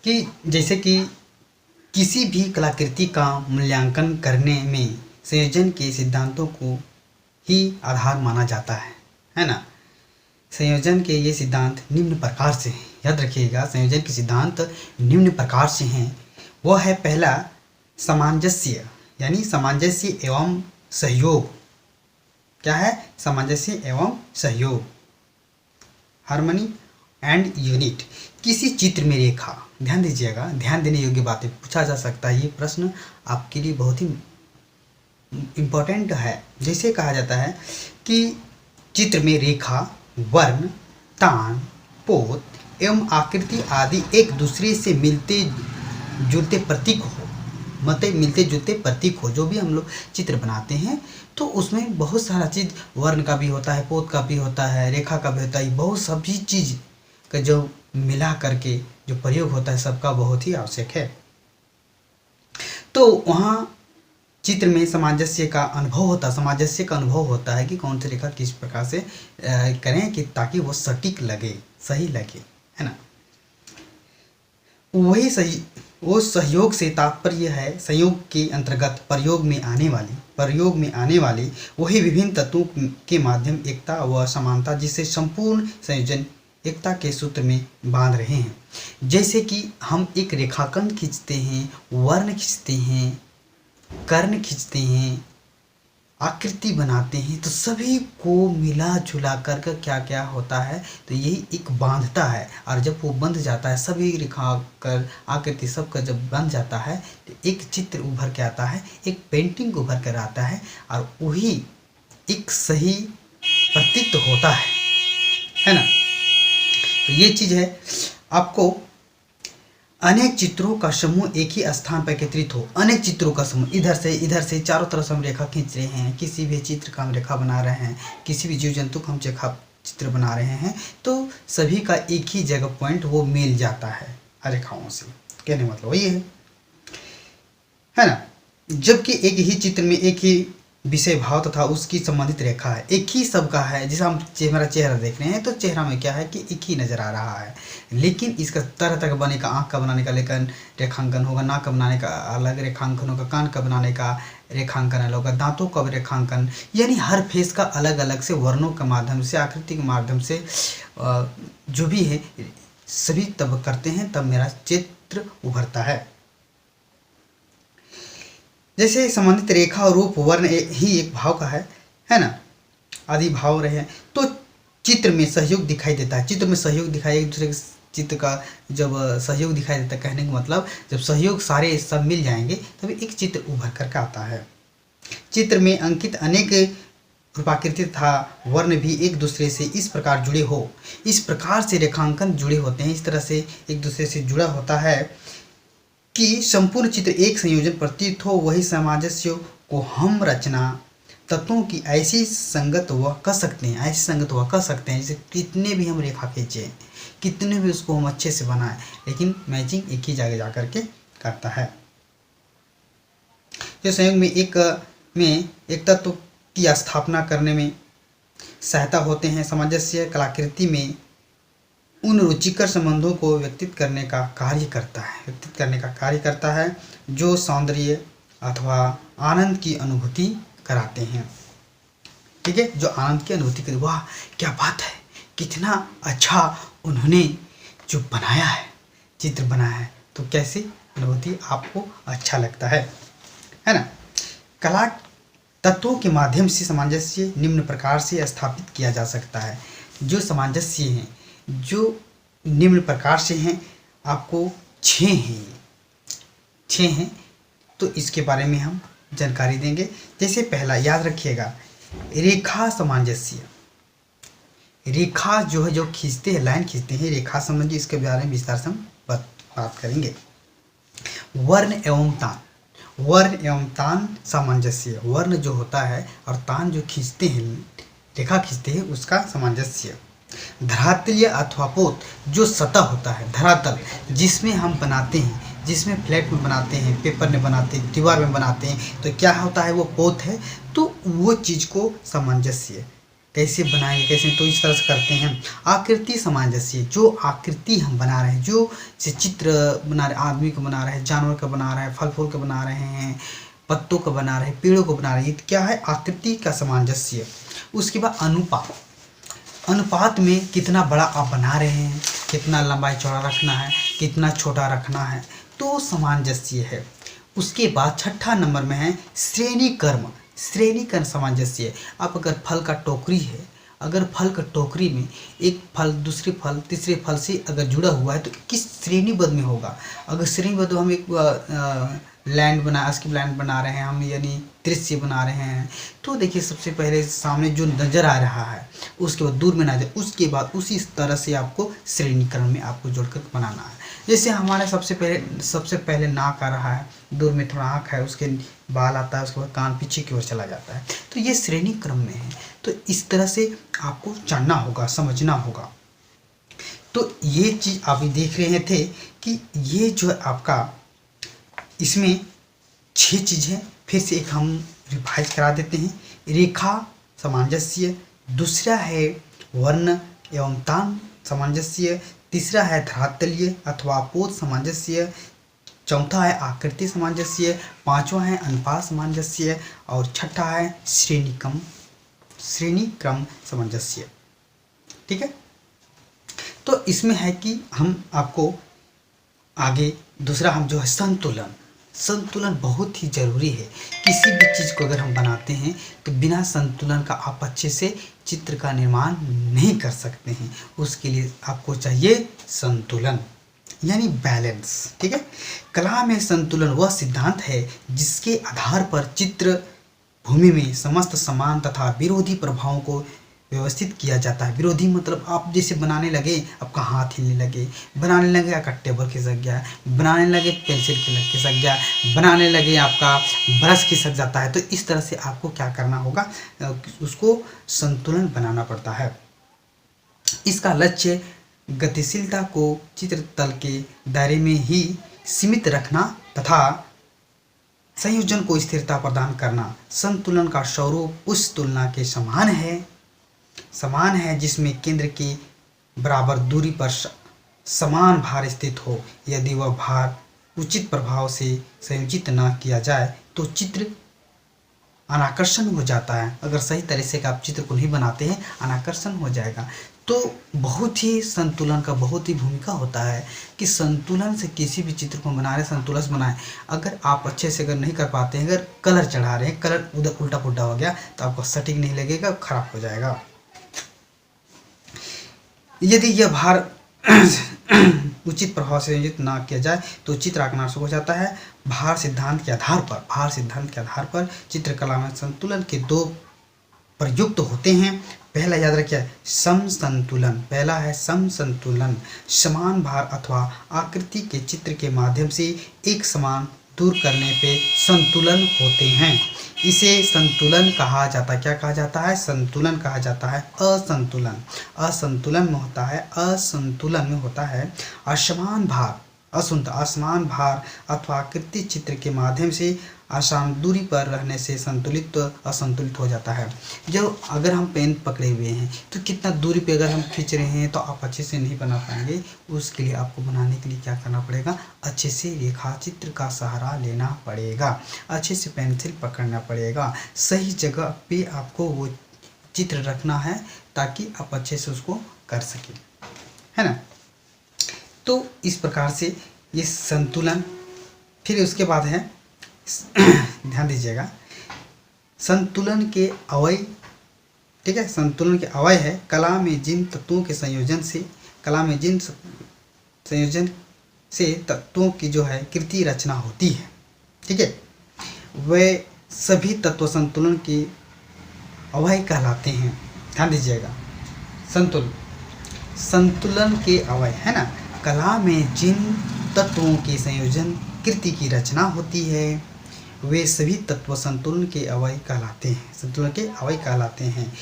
कि जैसे कि किसी भी कलाकृति का मूल्यांकन करने में संयोजन के सिद्धांतों को ही आधार माना जाता है ना। संयोजन के ये सिद्धांत निम्न प्रकार से हैं, याद रखिएगा। संयोजन के सिद्धांत निम्न प्रकार से हैं। वह है पहला सामंजस्य, यानी सामंजस्य एवं सहयोग। क्या है? सामंजस्य एवं सहयोग, हार्मनी एंड यूनिट। किसी चित्र में रेखा, ध्यान दीजिएगा, ध्यान देने योग्य बातें पूछा जा सकता है। ये प्रश्न आपके लिए बहुत ही इम्पोर्टेंट है। जैसे कहा जाता है कि चित्र में रेखा, वर्ण, तान, पोत एवं आकृति आदि एक दूसरे से मिलते जुलते प्रतीक हो, मतलब मिलते जुलते प्रतीक हो। जो भी हम लोग चित्र बनाते हैं तो उसमें बहुत सारा चीज़, वर्ण का भी होता है, पोत का भी होता है, रेखा का भी होता है, बहुत सभी चीज़ का जो मिला करके जो प्रयोग होता है सबका बहुत ही आवश्यक है। तो वहाँ चित्र में सामंजस्य का अनुभव होता है कि कौन सी रेखा किस प्रकार से करें कि ताकि वो सटीक लगे, सही लगे, है ना। वही सही, वो सहयोग से तात्पर्य है संयोग के अंतर्गत प्रयोग में आने वाली वही विभिन्न तत्वों के माध्यम एकता व समानता, जिससे संपूर्ण संयोजन एकता के सूत्र में बांध रहे हैं। जैसे कि हम एक रेखाखंड खींचते हैं, वर्ण खींचते हैं, कर्ण खींचते हैं, आकृति बनाते हैं, तो सभी को मिला जुला कर क्या क्या होता है, तो यही एक बांधता है। और जब वो बंध जाता है, सभी रेखा कर आकृति सबका जब बंध जाता है तो एक चित्र उभर के आता है, एक पेंटिंग उभर कर आता है, और वही एक सही प्रतीक होता है ना। तो ये चीज़ है। आपको अनेक चित्रों का समूह एक ही स्थान पर एकत्रित हो, अनेक चित्रों का समूह, इधर से चारों तरफ से हम रेखा खींच रहे हैं, किसी भी चित्र का हम रेखा बना रहे हैं, किसी भी जीव जंतु का हम चित्र बना रहे हैं, तो सभी का एक ही जगह पॉइंट वो मिल जाता है रेखाओं से। कहने मतलब वही है ना। जबकि एक ही चित्र में एक ही विषय भाव तथा उसकी संबंधित रेखा है, एक ही सबका है। जैसे हम हमारा चेहरा देख रहे हैं तो चेहरा में क्या है कि एक ही नज़र आ रहा है, लेकिन इसका तरह तरह बने का, आँख का बनाने का लेकिन रेखांकन होगा, नाक का बनाने का अलग रेखांकन होगा, कान का बनाने का रेखांकन अलग होगा, दांतों का रेखांकन, यानी हर फेस का अलग अलग से वर्णों के माध्यम से, आकृति के माध्यम से जो भी है सभी तब करते हैं, तब मेरा चित्र उभरता है। जैसे संबंधित रेखा और रूप वर्ण ही एक भाव का है ना, आदि भाव रहे हैं, तो चित्र में सहयोग दिखाई देता है। चित्र में सहयोग दिखाई, एक दूसरे के चित्र का जब सहयोग दिखाई देता है, कहने का मतलब जब सहयोग सारे सब मिल जाएंगे तभी एक चित्र उभर करके आता है। चित्र में अंकित अनेक रूपाकृति तथा वर्ण भी एक दूसरे से इस प्रकार जुड़े हो, इस प्रकार से रेखांकन जुड़े होते हैं, इस तरह से एक दूसरे से जुड़ा होता है कि संपूर्ण चित्र एक संयोजन प्रतीत हो। वही सामंजस्य को हम रचना तत्वों की ऐसी संगत वह कह सकते हैं, जैसे कितने भी हम रेखा खींचे, कितने भी उसको हम अच्छे से बनाएं, लेकिन मैचिंग एक ही जगह जाकर के करता है। जो संयोग में एक तत्व की स्थापना करने में सहायता होते हैं। सामंजस्य कलाकृति में उन रुचिकर संबंधों को व्यक्तित करने का कार्य करता है जो सौंदर्य अथवा आनंद की अनुभूति कराते हैं। ठीक है, जो आनंद की अनुभूति करते, वाह क्या बात है, कितना अच्छा उन्होंने जो बनाया है, चित्र बनाया है, तो कैसी अनुभूति आपको अच्छा लगता है ना। कला तत्वों के माध्यम से सामंजस्य निम्न प्रकार से स्थापित किया जा सकता है। जो सामंजस्य हैं, जो निम्न प्रकार से हैं, आपको 6 हैं, तो इसके बारे में हम जानकारी देंगे। जैसे पहला याद रखिएगा, रेखा सामंजस्य। रेखा जो है, जो खींचते हैं, लाइन खींचते हैं, रेखा संबंधी, इसके बारे में विस्तार से हम बात करेंगे। वर्ण एवं तान सामंजस्य। वर्ण जो होता है और तान जो खींचते हैं, रेखा खींचते हैं, उसका सामंजस्य। धरातलीय अथवा पोत, जो सतह होता है, धरातल जिसमें हम बनाते हैं, जिसमें फ्लैट में बनाते हैं, पेपर में बनाते हैं, दीवार में बनाते हैं, तो क्या होता है, वो पोत है। तो वो चीज़ को सामंजस्य कैसे बनाएंगे, कैसे, तो इस तरह से करते हैं। आकृति सामंजस्य, जो आकृति हम बना रहे हैं, जो से चित्र बना रहे, आदमी को बना रहे हैं, जानवर का बना रहे हैं, फल फूल का बना रहे हैं, पत्तों का बना रहे हैं, पेड़ों को बना रहे हैं, क्या है, आकृति का सामंजस्य। उसके बाद अनुपात, अनुपात में कितना बड़ा आप बना रहे हैं, कितना लंबाई चौड़ा रखना है, कितना छोटा रखना है, तो सामंजस्य है। उसके बाद छठा नंबर में है श्रेणी क्रम, श्रेणी क्रम सामंजस्य। आप अगर फल का टोकरी है, अगर फल का टोकरी में एक फल दूसरे फल तीसरे फल से अगर जुड़ा हुआ है तो किस श्रेणीबद्ध में होगा। अगर श्रेणीबद्ध हम एक लैंड बना, स्किप लैंड बना रहे हैं हम, यानी दृश्य बना रहे हैं, तो देखिए सबसे पहले सामने जो नज़र आ रहा है, उसके बाद दूर में नजर, उसके बाद उसी तरह से आपको श्रेणी क्रम में आपको जोड़कर बनाना है। जैसे हमारे सबसे पहले नाक आ रहा है, दूर में थोड़ा आँख है, उसके बाल आता है, उसके बाद कान पीछे की ओर चला जाता है, तो ये श्रेणी क्रम में है। तो इस तरह से आपको जानना होगा, समझना होगा। तो ये चीज़ आप देख रहे थे कि ये जो है आपका, इसमें 6 चीज़ें फिर से एक हम रिवाइज करा देते हैं। रेखा सामंजस्य, दूसरा है वर्ण एवं तान सामंजस्य, तीसरा है धरातलीय अथवा पोत सामंजस्य, चौथा है आकृति सामंजस्य, पांचवा है अनुपात सामंजस्य और छठा है श्रेणी क्रम सामंजस्य। ठीक है, तो इसमें है कि हम आपको आगे दूसरा हम जो है संतुलन, संतुलन बहुत ही ज़रूरी है। किसी भी चीज़ को अगर हम बनाते हैं तो बिना संतुलन का आप अच्छे से चित्र का निर्माण नहीं कर सकते हैं। उसके लिए आपको चाहिए संतुलन, यानी बैलेंस। ठीक है, कला में संतुलन वह सिद्धांत है जिसके आधार पर चित्र भूमि में समस्त समान तथा विरोधी प्रभावों को व्यवस्थित किया जाता है। विरोधी मतलब आप जैसे बनाने लगे, आपका हाथ हिलने लगे, बनाने लगे आपका टेबल खिसक गया, बनाने लगे पेंसिल खिसक गया, बनाने लगे आपका ब्रश खिसक जाता है। तो इस तरह से आपको क्या करना होगा, उसको संतुलन बनाना पड़ता है। इसका लक्ष्य गतिशीलता को चित्रतल के दायरे में ही सीमित रखना तथा संयोजन को स्थिरता प्रदान करना। संतुलन का स्वरूप उस तुलना के समान है जिसमें केंद्र के बराबर दूरी पर समान भार स्थित हो। यदि वह भार उचित प्रभाव से संयोजित न किया जाए तो चित्र अनाकर्षण हो जाता है। अगर सही तरह से आप चित्र को नहीं बनाते हैं, अनाकर्षण हो जाएगा। तो बहुत ही संतुलन का बहुत ही भूमिका होता है कि संतुलन से किसी भी चित्र को बना रहे, संतुलन से बनाएं। अगर आप अच्छे से अगर नहीं कर पाते हैं, अगर कलर चढ़ा रहे हैं, कलर उधर उल्टा पुल्टा हो गया तो आपको सटीक नहीं लगेगा, खराब हो जाएगा। यदि यह भार उचित प्रभाव से संयोजित ना किया जाए तो चित्र आक्रामक हो जाता है। भार सिद्धांत के आधार पर चित्रकला में संतुलन के 2 प्रयुक्त होते हैं। पहला याद रखिए सम संतुलन, पहला है सम संतुलन। समान भार अथवा आकृति के चित्र के माध्यम से एक समान दूर करने पे संतुलन होते हैं। इसे संतुलन कहा जाता है। क्या कहा जाता है? संतुलन कहा जाता है। असंतुलन में होता है असमान भार अथवा आकृति चित्र के माध्यम से आसान दूरी पर रहने से असंतुलित हो जाता है। जब अगर हम पेन पकड़े हुए हैं तो कितना दूरी पे अगर हम खींच रहे हैं तो आप अच्छे से नहीं बना पाएंगे। उसके लिए आपको बनाने के लिए क्या करना पड़ेगा? अच्छे से रेखा चित्र का सहारा लेना पड़ेगा, अच्छे से पेंसिल पकड़ना पड़ेगा, सही जगह पे आपको वो चित्र रखना है ताकि आप अच्छे से उसको कर सकें, है ना। तो इस प्रकार से ये संतुलन। फिर उसके बाद है ध्यान दीजिएगा संतुलन के अवयव। ठीक है, संतुलन के अवयव है कला में जिन तत्वों के संयोजन से तत्वों की जो है कृति रचना होती है। ठीक है, वे सभी तत्व संतुलन के अवयव कहलाते हैं। ध्यान दीजिएगा संतुलन के अवयव है ना, कला में जिन तत्वों के संयोजन कृति की रचना होती है वे सभी तत्व संतुलन के अवयव कहलाते हैं। संतुलन के अवयव कहलाते हैं,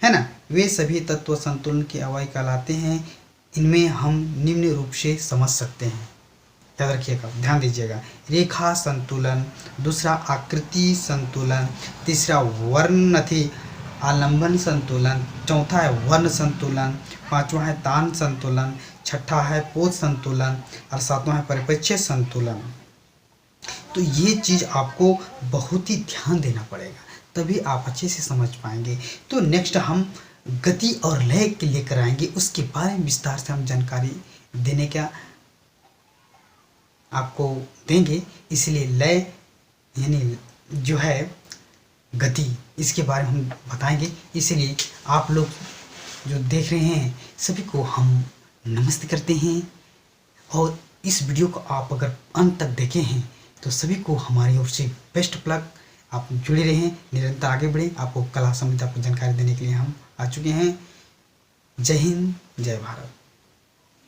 है ना। वे सभी तत्व संतुलन के अवयव कहलाते हैं। इनमें हम निम्न रूप से समझ सकते हैं, याद रखिएगा, ध्यान दीजिएगा। रेखा संतुलन, दूसरा आकृति संतुलन, तीसरा वर्ण आलंबन संतुलन, चौथा है वर्ण संतुलन, पांचवा है तान संतुलन, छठा है पोत संतुलन और सातवां है परिप्रेक्ष्य संतुलन। तो ये चीज़ आपको बहुत ही ध्यान देना पड़ेगा, तभी आप अच्छे से समझ पाएंगे। तो नेक्स्ट हम गति और लय के लेकर आएंगे, उसके बारे में विस्तार से हम जानकारी देने का आपको देंगे। इसलिए लय यानी जो है गति, इसके बारे में हम बताएंगे। इसलिए आप लोग जो देख रहे हैं सभी को हम नमस्ते करते हैं, और इस वीडियो को आप अगर अंत तक देखे हैं तो सभी को हमारी ओर से बेस्ट प्लग। आप जुड़े रहें, निरंतर आगे बढ़ें। आपको कला संबंधित आपको जानकारी देने के लिए हम आ चुके हैं। जय हिंद, जय भारत।